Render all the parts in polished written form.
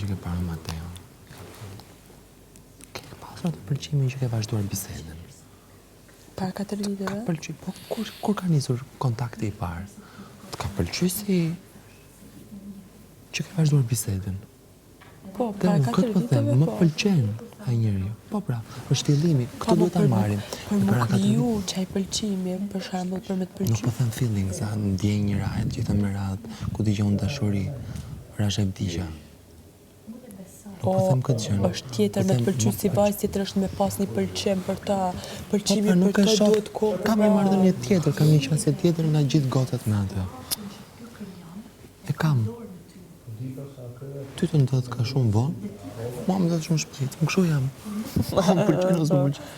që ke parë Mateo? Ke pasur atë pëlqimin që ke vazhduar bisedën? Para 4 viteve? Ka pëlqy, po kur ka nisur kontakti i parë? Të ka pëlqy si që ke vazhduar bisedën? Po, para 4 viteve, më pëlqen ai njeriu. Po pra, është fillimi, këtë duhet ta marrim. Për më kriju çaj pëlqimi, për shembull, për me të pëlqyer. Nuk po them feeling, sa ndjej një rahet gjithë me radhë, ku dëgjon dashuri, rash e vdiqja. Po, është tjetër me të pëlqyer si vajzë, tjetër është me pas një pëlqim për ta, pëlqimi për të duhet kohë. Kam një marrëdhënie tjetër, kam një qasje tjetër nga gjithë gocat me atë. E kam. Ty të ndodh ka shumë vonë, mua më ndodh shumë shpejt, më kështu jam. Më pëlqen ose më pëlqen.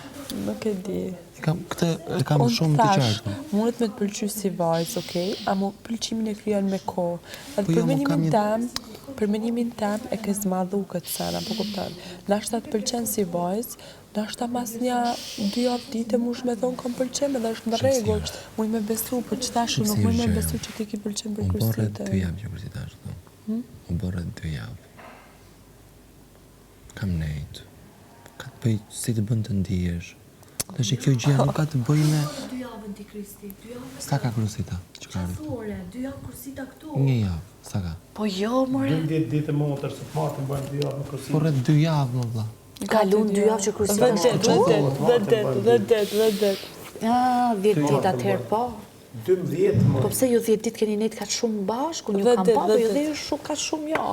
Nuk e di. E kam shumë të qartë. Mundet me të pëlqyer si vajzë, okay, ama pëlqimin e krijon me kohë. Edhe për mendimin tim e ke zmadhu këtë sena, po kupton. Nashta të pëlqen si vajzë, nashta mas një 2 javë ditë mush me thonë kam pëlqen edhe është në rregull. Muj me besu, për që tash nuk muj me besu që ti ki pëlqen për kursitë. Unë borë 2 javë që kursitë ashtu. Unë borë 2 javë. Kam nejtë. Ka të bëj si të bën të ndihesh. Tash kjo gjë nuk ka të bëj me 2 javën ti Kristi, 2 javë. Sa ka kursita? Qafore, 2 javë kursita këtu. 1 javë, sa ka? Po jo, more. 12 ditë motër se martën bën 2 javë në kursita. Po rreth 2 javë më vlla. Kalon 2 javë që kursita këtu. Dhe. Ah, 10 ditë atëherë po. 12 Po pse ju 10 ditë keni nejtë kaq shumë bashkë, unë ju kam pa, po ju dhe shumë kaq shumë jo.